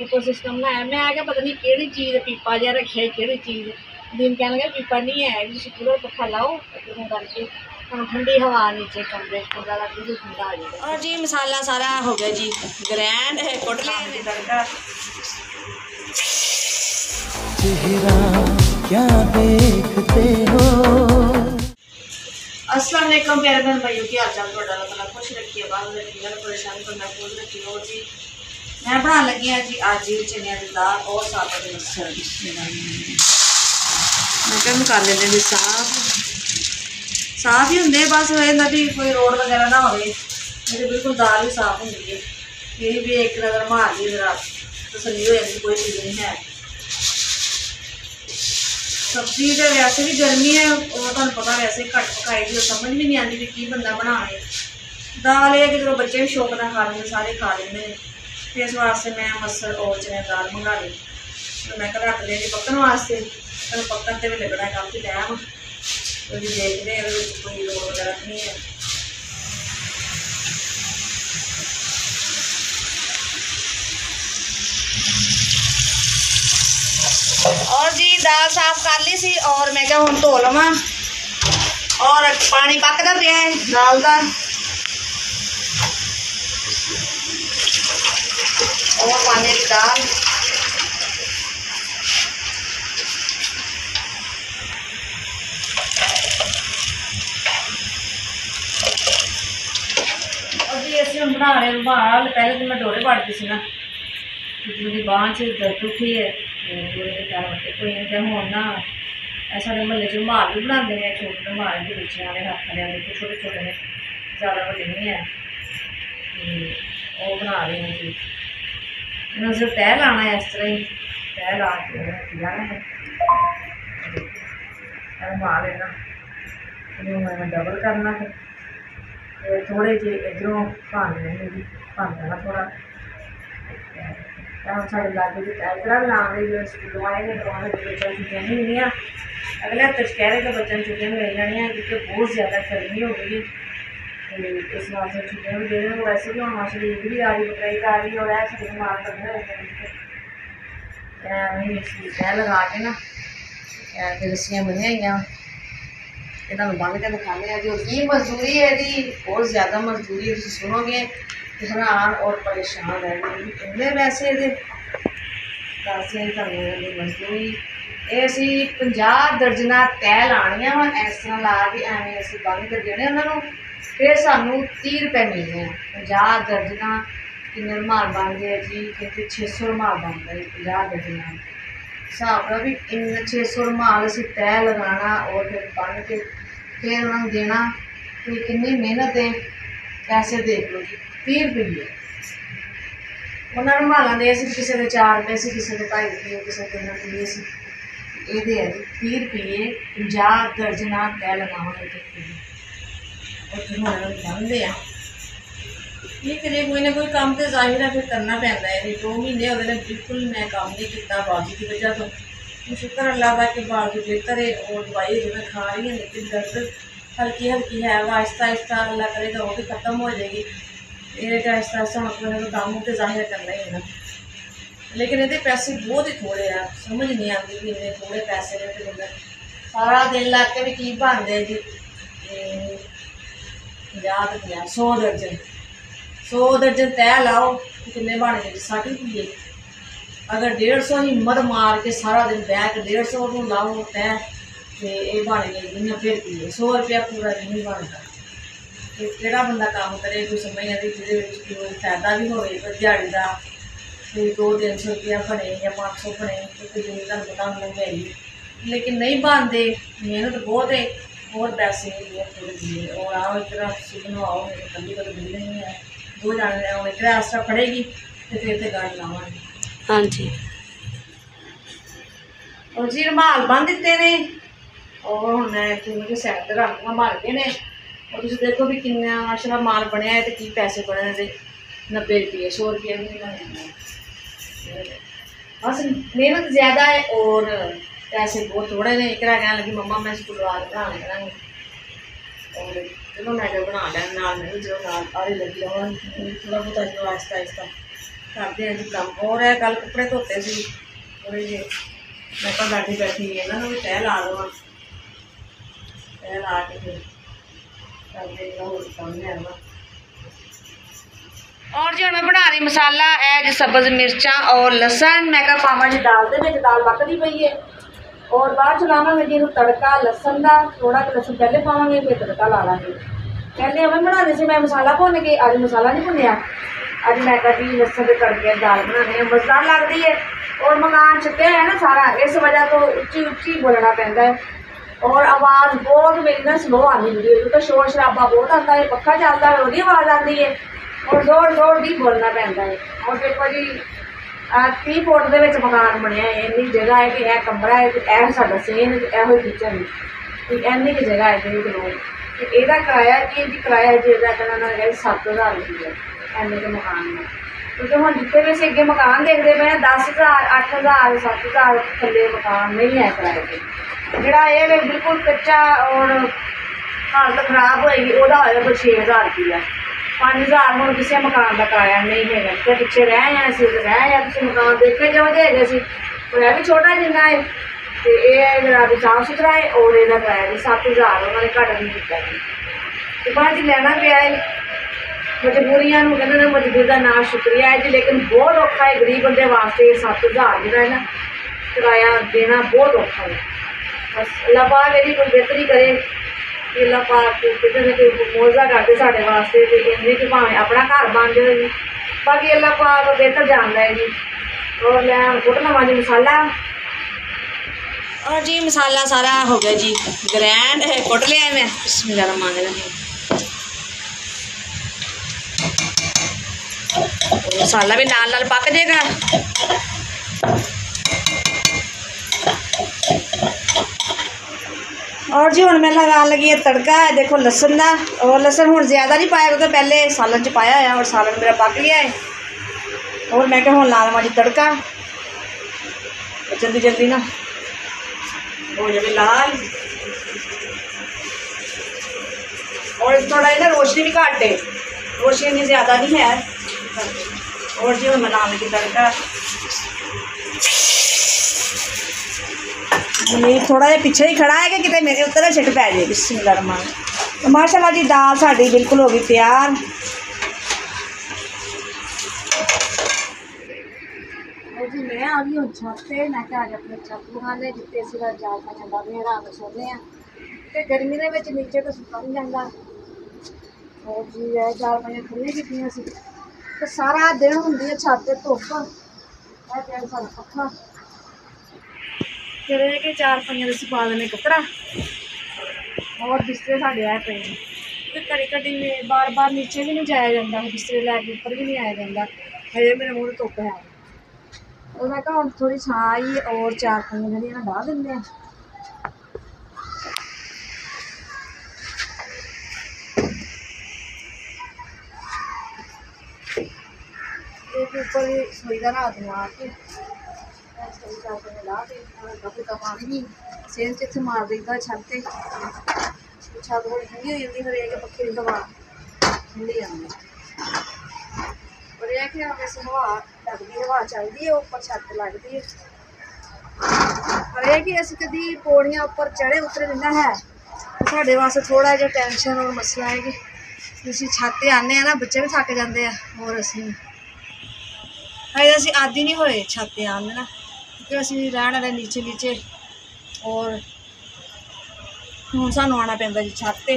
ऊपर सिस्टम बनाया। मैं क्या पता नहीं केड़ी चीज़ पीपा जिहा रखिया केड़ी चीज़। दिन कहन लगे पीपा नहीं है, तुसीं कूलर पक्खा लाओ करके ठंडी हवा नीचे कमरे च कमरा लग भी ठंडा आ जाएगा। और जी मसाला सारा हो गया जी ग्रैंड है, कुट लिया तड़का। चेहरा क्या देखते हो। अस्सलाम वालेकुम प्यारे बहन भाइयों, की हाल चाल तुहाडा? अल्लाह ताला खुश रखिए, बाल रखिए, परेशानी को महफूज रखिए। और जी मैं बना लगी हाँ जी आज चनिया की दाल और साबुत मसर। मैं क्या कर लेते जी साफ ही होंगे, बस इन्हों भी कोई रोड वगैरह ना हो। मेरी बिल्कुल दाल भी साफ होंगी है, यही भी एक नज़र मार ली मेरा तसली हो जाती, कोई चीज़ नहीं है। सब्जी तो वैसे भी गर्मी है, और तुहानू पता वैसे घट पकाई दी समझ भी नहीं आती कि बंदा बनाए। दाल ये कि चलो बच्चे भी शौक ना खा लेंगे, सारे खा लेंगे। फिर इस वास्ते मैं मसर और चने दाल मंगा ली, तो मैं रख लेंगे पकन वास्ते। पकन तो भी लगना है काफ़ी टाइम, तो भी देखते हैं कोई रोड वगैरह नहीं है। और जी दाल साफ कर ली सी, और मैं क्या हम धो लवा, और पानी पकदा पिया है दाल का। और पानी की दाल अभी असं हम बना रहे रुमाल। पहले तो मैं डोरे पाड़ती सी ना, मेरी बांह से दर्द उठी है, कोई हूँ ना साढ़े महल्ले च रुमाल भी बनाते हैं, छोटे रुमाल भी बच्चों के हथ वाले छोटे छोटे ने, ज़्यादा बड़े नहीं है। वो बना रहे हैं जी, इन्होंने सिर्फ तह लाना है, इस तरह ही तह ला के जाना है। रुमाल है ना, इन्होंने डबल करना फिर थोड़े जे इधरों भन देना थोड़ा। साढ़े लागे भी इधर भी लाने जो स्कूलों आए हैं, तो बच्चों छुट्टियां नहीं हुई। अगले हफ्ते कह रहे कि बच्चों छुट्टियां मिल जानियां, क्योंकि बहुत ज़्यादा गर्मी हो गई है, तो इस वास्ते छुट्टियां भी दे रहे हैं। वैसे भी हम शरीर भी आ रही, बकराई आ रही, और ऐसे बीमार करने तह लगा के ना फिर रस्सियां बनी हुई, ये बन के दिखाने जो की मजदूरी है यदि बहुत ज़्यादा मजदूरी है, सुनोगे हैरान और परेशान रहेंगे। इन्ने पैसे मजदूरी ये असी 50 दर्जना तह लानिया वा, इस तरह ला के एवं असी बंद कर देने उन्होंने, फिर सानू 30 रुपए मिलने हैं। 50 दर्जना किन्ने रुमाल बनते हैं जी, कहते 600 रुमाल बनता है 50 दर्जना। हिसाब का भी इन 600 रुमाल असी तह लगाना और फिर बन के फिर उन्होंने देना, तो कितनी मेहनत है। पैसे देख लो जी 30 रुपये उन्होंने रुमालों के, किसी के 4 रुपये से, किसी के 2.5 रुपये, किसी के 3 रुपये से, ये है जी 30 रुपये 50 दर्जना तह लगावा बनते हैं। ये करिए कोई ना कोई काम तो जाहिर है फिर करना पैंदा है। 2 महीने हो गए बिल्कुल मैं काम नहीं किया बाजू की वजह तो, शुक्र अल्लाह का कि बाजू बेहतर है, और दवाई जो मैं खा रही हूँ, लेकिन दर्द हल्की हल्की है, वो आहिस्ता आहिस्ता अल्लाह करेगा वो भी ख़त्म हो जाएगी। ये आहिस्ता आहिस्ता मतलब काम तो जाहिर करना ही है ना, लेकिन ये पैसे बहुत ही थोड़े हैं, समझ नहीं आती कि इन्ने थोड़े पैसे ने, तो बंदा सारा दिन ला के भी की बनते जी 50 तो 100 दर्जन 100 दर्जन तह लाओ तो कितने बन गए 60 रुपये। अगर 150 हिम्मत मार के सारा दिन बह के 150 को लाओ तह, तो ये बन गए 90 रुपये। 100 रुपया पूरा नहीं बनता, तो केड़ा बंदा काम करे कोई समझ नहीं आती, जिसे फायदा भी हो दिहाड़ी का, कोई 200-300 रुपया बने या 500 बने, तो दिन का पता महंगाई, लेकिन नहीं बनते। मेहनत बहुत है और पैसे बहुत थोड़े दिए। और आओ इतना बनवाओ, मेरे कभी कभी मिलने नहीं है, 2 जाने हूँ एक रास्ता पड़ेगी तो फिर तो गाड़ी लावांगे। हाँ जी, और जी रुमाल बन दिते ने, और हूँ मैं सैट रंग मार गए ने, और तुम देखो भी किन्ना माशाल्लाह माल बनया है, तो की पैसे बने थे 90 रुपये 100 रुपये भी नहीं बने। बस मेहनत ज़्यादा है और पैसे बहुत थोड़े ने। एक कहने लगी मम्मा मैं शुक्रवार बनाने करांगी, और चलो मैं जो बना लिया नाल, मैं जो नाल आरी लगी रहा थोड़ा बहुत जो आहिस्ता आहिस्ता ਕਰਦੇ ਹਾਂ ਜੀ ਕੰਮ। ਹੋਰ ਹੈ ਕੱਲ ਕੱਪੜੇ ਧੋਤੇ ਸੀ ਥੋੜ੍ਹੇ ਜਿਹੇ, ਮੈਂ ਤਾਂ ਬੈਠੀ ਇਹਨਾਂ ਨੂੰ ਵੀ ਤਹਿ ਲਾ ਦੇਵਾਂ। ਤਹਿ ਲਾ ਕੇ ਫਿਰ ਕਰਦੇ ਜਿਹੜਾ ਹੋਰ ਕੰਮ ਹੈ ਵਾ। और जो मैं बना रही मसाला है जी सब्ज़ मिर्चा और लसन। मैं क्या पावा जी दाल दे विच, दाल पकदी पई है और बाद च लावांगे जी तड़का लसन का। थोड़ा लसन पहले पावांगे फिर तड़का ला लांगे। पहले हमें बनाने से मैं मसाला भुन के, अज मसाला नहीं भुनिया। अज मैं कहा जी लसन के तड़के दाल बनाने मज़ेदार लगती है। और मकान छुट्टिया है ना सारा, इस वजह तो उच्ची उच्ची बोलना पैंदा है और आवाज़ बहुत मेरी ना स्लो आती है क्योंकि शोर शराबा बहुत आता है, पक्खा चलता है, वही आवाज़ आती है और जोर जोर भी बोलना पैंदा है। और देखो जी 30 फुट के मकान बनया है, इन्नी जगह है कि यह कमरा है, यह साडा सेन, यो किचन है, इन्नी की जगह है देख लो। यदा किराया जी किराया जी कहना 7,000 रुपये इन्ने के मकान में। क्योंकि हम जितने भी अगे मकान देखते पे 10,000 8,000 7,000 थले मकान नहीं है किराए पर। जोड़ा ये बिल्कुल कच्चा और हालत खराब होएगी वह होएगा 6,000 रुपया। 5,000 हम किसी मकान का किराया नहीं है। तो पिछे रह आए रह आए तुम मकान देखे जो है है भी छोटा जिन्ना है। तो यह जरा भी साफ सुथरा है और यदा किराया भी 7,000 उन्होंने घट नहीं किया। तो बाद लेना पाया है मजबूरियां कहते मजबूरी का ना शुक्रिया है जी, लेकिन बहुत औखा है गरीब बंदे वास्ते 7,000 जो है ना किराया देना बहुत औखा है। बस अल्लाह पाक यदि कोई बेहतरी करे, अल्लाह पाक कितने न कोई मौजा करते साढ़े वास्ते, तो इन्ने कि भावें अपना घर बन जाए जी। बाकी अल्लाह पाक बेहतर जानता है जी। और मैं कुट लवा जी मसाला। और जी मसाला सारा हो गया जी ग्रैंड है, कुट लिया मैं। बिस्मिल्लाह रहमान रहीम। मसाला भी नाल नाल पक जाएगा। और जी हुण मैं लगान लगी है तड़का है देखो लसन का। और लसन हुण ज़्यादा नहीं पाया क्योंकि पहले सालन च पाया है और सालन मेरा पक गया है। और मैं क्या हुण ला लवां जी तड़का, जल्दी जल्दी ना हो जाए लाल। और थोड़ा ना रोशनी भी घट है, रोशनी इतनी ज़्यादा नहीं है। और जी हुण मैं लान लगी तड़का। नहीं थोड़ा जिहा पिछे ही खड़ा है कि कितने मेरे उत्तर छिट पै जाए। बिस्मिल्लाह रहमान। तो माशाल्लाह जी दाल साड़ी बिल्कुल हो गई तैयार। और जी मैं आ गई हूँ छत पे। मैं क्या अपने छत बगाने जिते अस जाल पाइया डालने रात सोने तो गर्मी के नीचे तो सुता नहीं जाता। और जी जाल पाइया खुली की तो सारा दिन होंगी है छत पर धुप, सारा पक्खा फिर कि 4-5 दिन पा देने कपड़ा। और बिस्तरे साढ़े आए पे घड़ी घड़ी बार बार नीचे भी नहीं जाया जाता, बिस्तरे लैके उपर भी नहीं आया जाता। हजे मेरे मूँह धुप है और मैं कहा थोड़ी छां आई और 4-5 घड़ियाँ डाह देंगे। एक ऊपर रसोई का रात में आके पानी सेल च इतने मार देता छत से। छत थोड़ी ठंडी हो जाती, फिर एक पक्खे की हवा ठंडी आती। और यह कि वैसे हवा लगती, हवा चलती है ऊपर छत लगती है। पर यह कि अस कभी पौड़ियाँ उपर चढ़े उतरे नहीं है। साढ़े वास्ते थोड़ा जहा टेंशन और मसला है कि असं छत पर आने ना बच्चे भी थक जाते हैं और असी अजे असी आदि नहीं होए छत पर आने ना, क्योंकि असी रहने वाले नीचे नीचे। और हूँ सानू आना पैंदा जी छत पे।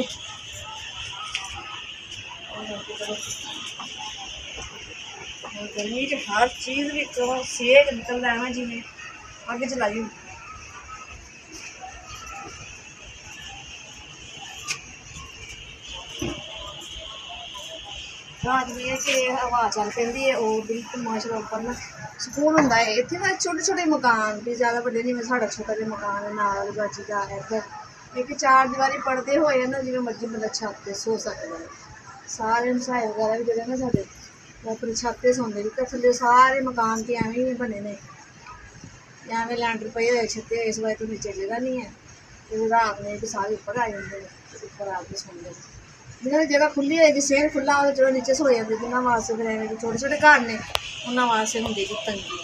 गर्मी च हर चीज़ भी सेक निकलता है ना जिमें अग चलाई। रात में कि हवा चल पैंदी है और बिल्कुल माशाल्लाह उपर ना सुकून होंदा है। इत्थे ना छोटे छोटे मकान भी ज़्यादा बड़े नहीं, साढ़ा छोटा जिहा मकान है नाल बाजी का इधर एक 4 दीवारी पड़ते हुए ना जिवें मर्जी बंदा छत पे सो सकता है। सारे मसाए वगैरह भी जोड़े ना साढ़े अपनी छत पे सौंदे भी, थल्ले सारे मकान के एवें ही बने ने, एवें लैंटर पे हुए छत्ते इस वजह तो नीचे जगह नहीं है। तो रात में भी सारे उपर आ जाते हैं, उपर आके सौंदे। जिन्होंने जगह खुली होएगी सेल खुला हो चलो नीचे सो जाते जिन्होंने वास्ते फिर एवं छोटे छोटे घर ने उन्होंने वास्ते होंगी जी तंगी।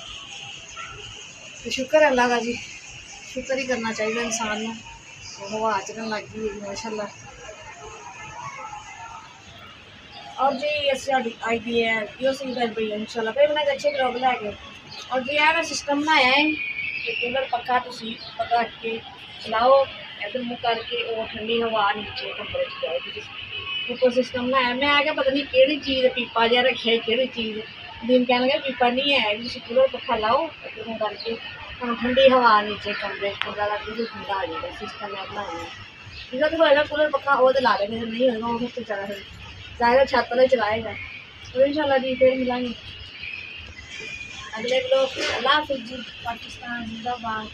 तो शुक्र है अल्लाह का जी, शुक्र ही करना चाहिए इंसान को। तो हवा चलन लग गई है माशाल्लाह। और जी असि आई दी है यो सी कर पई इंशाल्लाह फिर मैंने अच्छे ब्लॉग लैके और जी है सिस्टम बनाया है कि कूलर पक्का तुम पका के चलाओ इधर मुँह करके और ठंडी हवा नीचे कमरे च जाएगी ऊपर सिस्टम बनाया। मैं आ गया पता नहीं केड़ी चीज़ पीपा जहा रखे केड़ी चीज़ दिन कह लगे पीपा नहीं है तुम कूलर पक्खा लाओ मुँह करके हम ठंडी हवा नीचे कमरे कमरा लग बिल्कुल ठंडा आ जाएगा सिस्टम है बनाया। जिसका तो होएगा कूलर पक्खा वो तो ला देंगे नहीं होगा वो फिर चला फिर जाएगा छत वाले चलाएगा। तो इंशाल्लाह जी फिर मिलेंगे अगले ब्लॉग। अल्लाह हाफिज़ जी। पाकिस्तान जिंदाबाद।